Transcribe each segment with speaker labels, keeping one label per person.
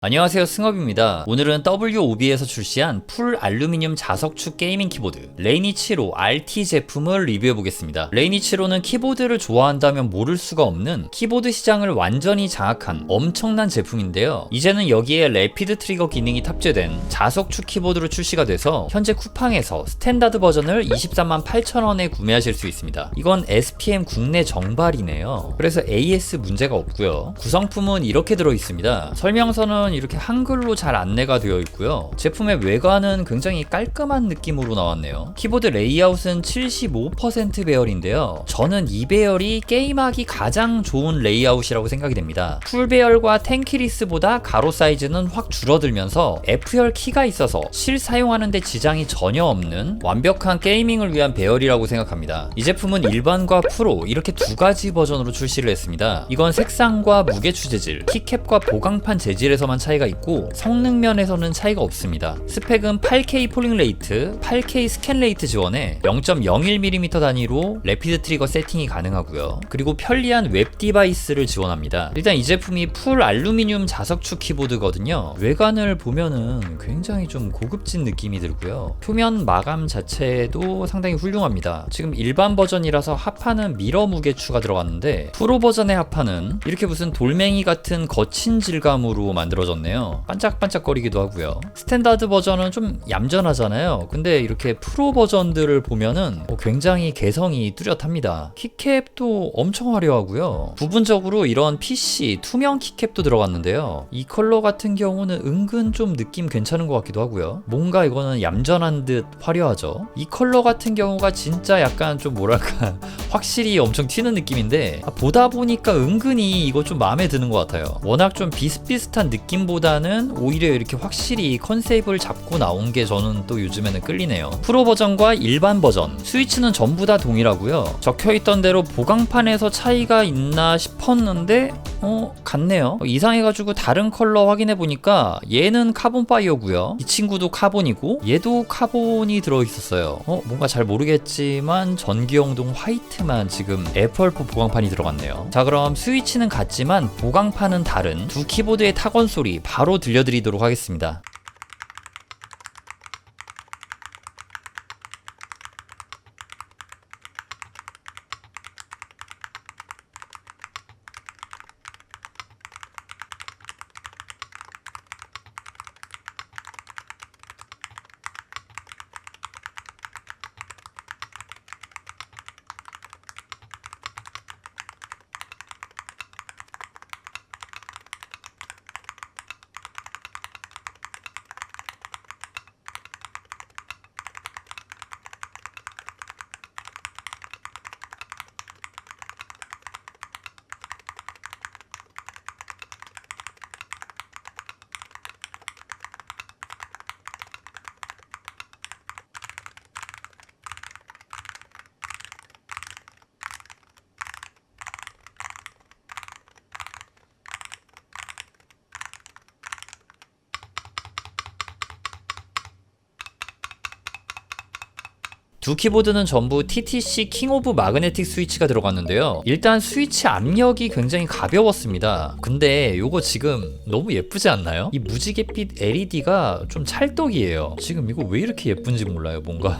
Speaker 1: 안녕하세요, 승업입니다. 오늘은 WOB에서 출시한 풀 알루미늄 자석축 게이밍 키보드 레이니7호 RT 제품을 리뷰해보겠습니다. 레이니7호는 키보드를 좋아한다면 모를 수가 없는 키보드 시장을 완전히 장악한 엄청난 제품인데요. 이제는 여기에 래피드 트리거 기능이 탑재된 자석축 키보드로 출시가 돼서 현재 쿠팡에서 스탠다드 버전을 238,000원에 구매하실 수 있습니다. 이건 SPM 국내 정발이네요. 그래서 AS 문제가 없고요. 구성품은 이렇게 들어있습니다. 설명서는 이렇게 한글로 잘 안내가 되어 있고요. 제품의 외관은 굉장히 깔끔한 느낌으로 나왔네요. 키보드 레이아웃은 75% 배열인데요. 저는 이 배열이 게임하기 가장 좋은 레이아웃이라고 생각이 됩니다. 풀 배열과 텐키리스보다 가로 사이즈는 확 줄어들면서 F열 키가 있어서 실사용하는데 지장이 전혀 없는 완벽한 게이밍을 위한 배열이라고 생각합니다. 이 제품은 일반과 프로 이렇게 두 가지 버전으로 출시를 했습니다. 이건 색상과 무게 추재질, 키캡과 보강판 재질에서만 차이가 있고 성능 면에서는 차이가 없습니다. 스펙은 8K 폴링 레이트, 8K 스캔 레이트 지원에 0.01mm 단위로 래피드 트리거 세팅이 가능하고요. 그리고 편리한 웹 디바이스를 지원합니다. 일단 이 제품이 풀 알루미늄 자석축 키보드거든요. 외관을 보면은 굉장히 좀 고급진 느낌이 들고요. 표면 마감 자체도 상당히 훌륭합니다. 지금 일반 버전이라서 하판은 미러 무게추가 들어갔는데 프로 버전의 하판은 이렇게 무슨 돌멩이 같은 거친 질감으로 만들어졌네요. 반짝반짝거리기도 하고요. 스탠다드 버전은 좀 얌전하잖아요. 근데 이렇게 프로 버전들을 보면은 굉장히 개성이 뚜렷합니다. 키캡도 엄청 화려하고요. 부분적으로 이런 PC 투명 키캡도 들어갔는데요. 이 컬러 같은 경우는 은근 좀 느낌 괜찮은 것 같기도 하고요. 뭔가 이거는 얌전한 듯 화려하죠. 이 컬러 같은 경우가 진짜 약간 좀 뭐랄까 확실히 엄청 튀는 느낌인데 보다 보니까 은근히 이거 좀 마음에 드는 것 같아요. 워낙 좀 비슷비슷한 느낌보다는 오히려 이렇게 확실히 컨셉을 잡고 나온 게 저는 또 요즘에는 끌리네요. 프로 버전과 일반 버전 스위치는 전부 다 동일하고요. 적혀있던 대로 보강판에서 차이가 있나 싶었는데 같네요. 이상해가지고 다른 컬러 확인해보니까 얘는 카본 파이어고요. 이 친구도 카본이고 얘도 카본이 들어있었어요. 뭔가 잘 모르겠지만 전기용동 화이트만 지금 애플4 보강판이 들어갔네요. 자, 그럼 스위치는 같지만 보강판은 다른 두 키보드의 타건 소리 바로 들려드리도록 하겠습니다. 두 키보드는 전부 TTC 킹 오브 마그네틱 스위치가 들어갔는데요. 일단 스위치 압력이 굉장히 가벼웠습니다. 근데 요거 지금 너무 예쁘지 않나요? 이 무지갯빛 LED가 좀 찰떡이에요. 지금 이거 왜 이렇게 예쁜지 몰라요. 뭔가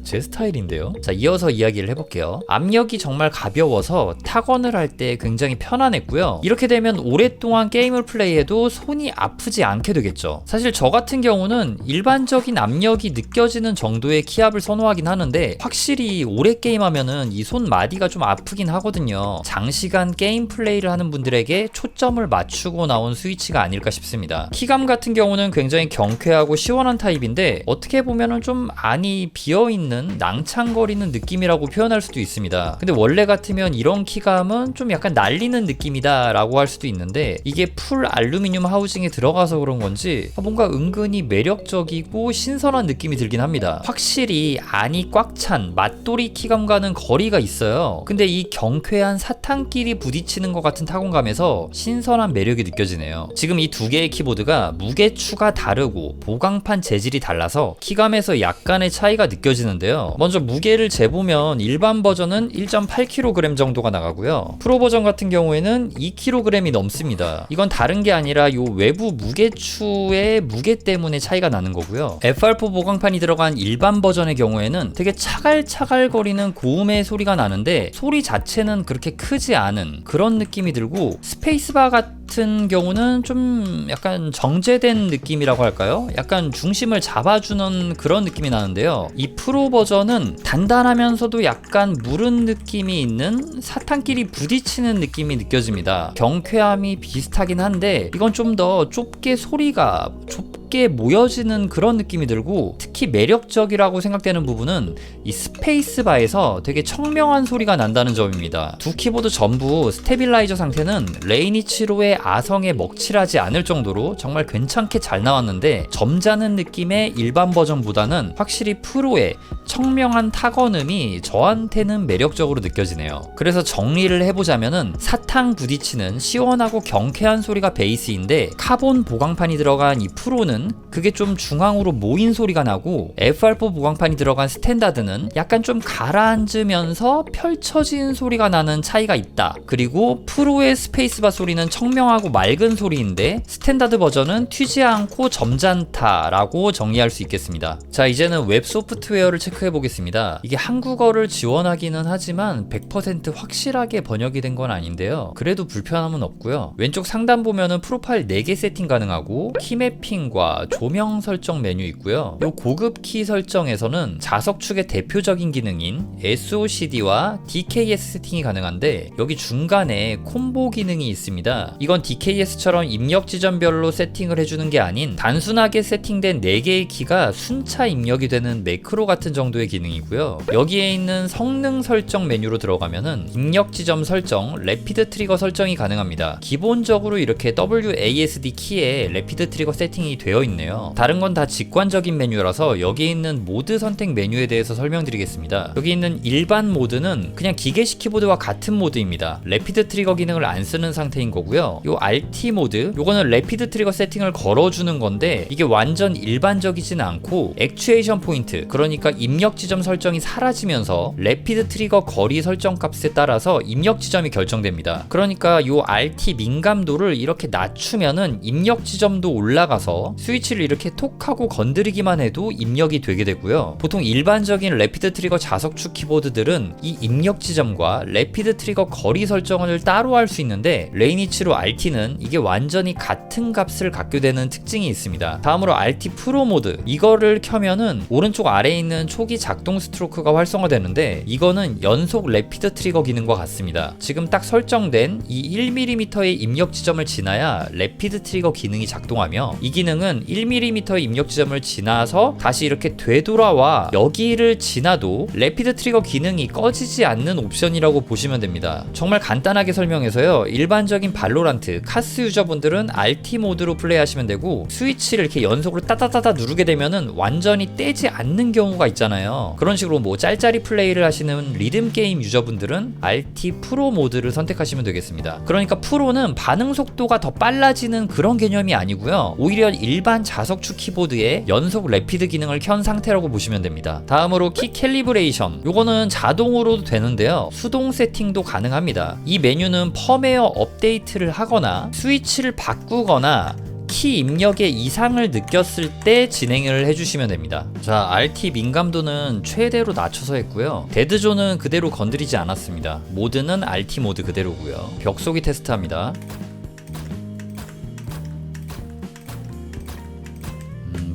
Speaker 1: 제 스타일인데요. 자, 이어서 이야기를 해볼게요. 압력이 정말 가벼워서 타건을 할 때 굉장히 편안했고요. 이렇게 되면 오랫동안 게임을 플레이해도 손이 아프지 않게 되겠죠. 사실 저 같은 경우는 일반적인 압력이 느껴지는 정도의 키압을 선호하긴 하는데 확실히 오래 게임하면은 이 손 마디가 좀 아프긴 하거든요. 장시간 게임 플레이를 하는 분들에게 초점을 맞추고 나온 스위치가 아닐까 싶습니다. 키감 같은 경우는 굉장히 경쾌하고 시원한 타입인데 어떻게 보면은 좀 안이 비어있는 낭창거리는 느낌이라고 표현할 수도 있습니다. 근데 원래 같으면 이런 키감은 좀 약간 날리는 느낌이다 라고 할 수도 있는데 이게 풀 알루미늄 하우징에 들어가서 그런 건지 뭔가 은근히 매력적이고 신선한 느낌이 들긴 합니다. 확실히 안이 기능이 꽉 찬 맞돌이 키감과는 거리가 있어요. 근데 이 경쾌한 사탕끼리 부딪히는 것 같은 타건감에서 신선한 매력이 느껴지네요. 지금 이 두 개의 키보드가 무게추가 다르고 보강판 재질이 달라서 키감에서 약간의 차이가 느껴지는데요. 먼저 무게를 재보면 일반 버전은 1.8kg 정도가 나가고요. 프로 버전 같은 경우에는 2kg이 넘습니다. 이건 다른 게 아니라 이 외부 무게추의 무게 때문에 차이가 나는 거고요. FR4 보강판이 들어간 일반 버전의 경우에는 되게 차갈차갈거리는 고음의 소리가 나는데 소리 자체는 그렇게 크지 않은 그런 느낌이 들고, 스페이스바 같은 경우는 좀 약간 정제된 느낌이라고 할까요? 약간 중심을 잡아주는 그런 느낌이 나는데요. 이 프로 버전은 단단하면서도 약간 무른 느낌이 있는 사탕끼리 부딪히는 느낌이 느껴집니다. 경쾌함이 비슷하긴 한데 이건 좀 더 좁게 소리가 좁게 모여지는 그런 느낌이 들고, 특히 매력적이라고 생각되는 부분은 이 스페이스바에서 되게 청명한 소리가 난다는 점입니다. 두 키보드 전부 스테빌라이저 상태는 레이니치로의 아성에 먹칠하지 않을 정도로 정말 괜찮게 잘 나왔는데, 점잖은 느낌의 일반 버전보다는 확실히 프로의 청명한 타건음이 저한테는 매력적으로 느껴지네요. 그래서 정리를 해보자면은 사탕 부딪히는 시원하고 경쾌한 소리가 베이스인데, 카본 보강판이 들어간 이 프로는 그게 좀 중앙으로 모인 소리가 나고, FR4 보강판이 들어간 스탠다드는 약간 좀 가라앉으면서 펼쳐진 소리가 나는 차이가 있다. 그리고 프로의 스페이스바 소리는 청명하고 맑은 소리인데 스탠다드 버전은 튀지 않고 점잖다라고 정리할 수 있겠습니다. 자, 이제는 웹 소프트웨어를 체크해 보겠습니다. 이게 한국어를 지원하기는 하지만 100% 확실하게 번역이 된 건 아닌데요. 그래도 불편함은 없고요. 왼쪽 상단 보면은 프로파일 4개 세팅 가능하고 키매핑과 조명 설정 메뉴 있고요. 요 고급 키 설정에서는 자석축의 대표적인 기능인 SOCD와 DKS 세팅이 가능한데, 여기 중간에 콤보 기능이 있습니다. 이건 DKS처럼 입력 지점별로 세팅을 해주는 게 아닌 단순하게 세팅된 4개의 키가 순차 입력이 되는 매크로 같은 정도의 기능이고요. 여기에 있는 성능 설정 메뉴로 들어가면은 입력 지점 설정, 래피드 트리거 설정이 가능합니다. 기본적으로 이렇게 WASD 키에 래피드 트리거 세팅이 되어 있네요. 다른 건 다 직관적인 메뉴라서 여기 있는 모드 선택 메뉴에 대해서 설명드리겠습니다. 여기 있는 일반 모드는 그냥 기계식 키보드와 같은 모드입니다. 래피드 트리거 기능을 안 쓰는 상태인 거고요. 요 RT 모드, 요거는 래피드 트리거 세팅을 걸어주는 건데 이게 완전 일반적이진 않고 액추에이션 포인트, 그러니까 입력 지점 설정이 사라지면서 래피드 트리거 거리 설정 값에 따라서 입력 지점이 결정됩니다. 그러니까 요 RT 민감도를 이렇게 낮추면은 입력 지점도 올라가서 스위치를 이렇게 톡 하고 건드리기만 해도 입력이 되게 되고요. 보통 일반적인 래피드 트리거 자석축 키보드들은 이 입력 지점과 래피드 트리거 거리 설정을 따로 할 수 있는데, 레이니치로 RT는 이게 완전히 같은 값을 갖게 되는 특징이 있습니다. 다음으로 RT 프로 모드, 이거를 켜면은 오른쪽 아래에 있는 초기 작동 스트로크가 활성화되는데, 이거는 연속 래피드 트리거 기능과 같습니다. 지금 딱 설정된 이 1mm의 입력 지점을 지나야 래피드 트리거 기능이 작동하며, 이 기능은 1mm의 입력 지점을 지나서 다시 이렇게 되돌아와 여기를 지나도 래피드 트리거 기능이 꺼지지 않는 옵션이라고 보시면 됩니다. 정말 간단하게 설명해서요, 일반적인 발로란트, 카스 유저분들은 RT 모드로 플레이하시면 되고, 스위치를 이렇게 연속으로 따다다다 누르게 되면은 완전히 떼지 않는 경우가 있잖아요. 그런 식으로 뭐 짤짤이 플레이를 하시는 리듬 게임 유저분들은 RT 프로 모드를 선택하시면 되겠습니다. 그러니까 프로는 반응 속도가 더 빨라지는 그런 개념이 아니고요, 오히려 일반 자석축 키보드에 연속 래피드 기능을 켠 상태라고 보시면 됩니다. 다음으로 키 캘리브레이션, 요거는 자동으로도 되는데요, 수동 세팅도 가능합니다. 이 메뉴는 펌웨어 업데이트를 하거나 스위치를 바꾸거나 키 입력에 이상을 느꼈을 때 진행을 해주시면 됩니다. 자, RT 민감도는 최대로 낮춰서 했고요. 데드존은 그대로 건드리지 않았습니다. 모드는 RT 모드 그대로고요. 벽속이 테스트합니다.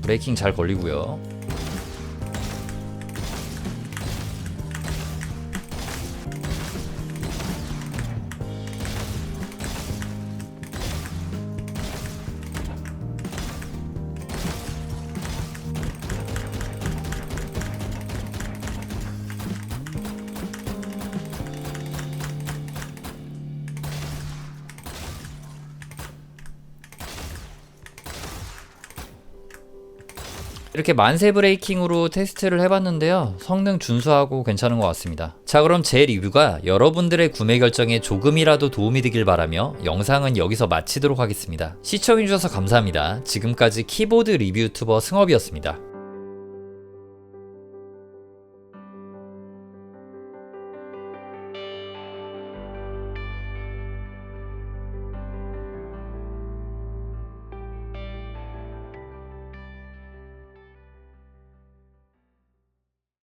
Speaker 1: 브레이킹 잘 걸리고요. 이렇게 만세 브레이킹으로 테스트를 해봤는데요. 성능 준수하고 괜찮은 것 같습니다. 자, 그럼 제 리뷰가 여러분들의 구매 결정에 조금이라도 도움이 되길 바라며 영상은 여기서 마치도록 하겠습니다. 시청해주셔서 감사합니다. 지금까지 키보드 리뷰 유튜버 승업이었습니다.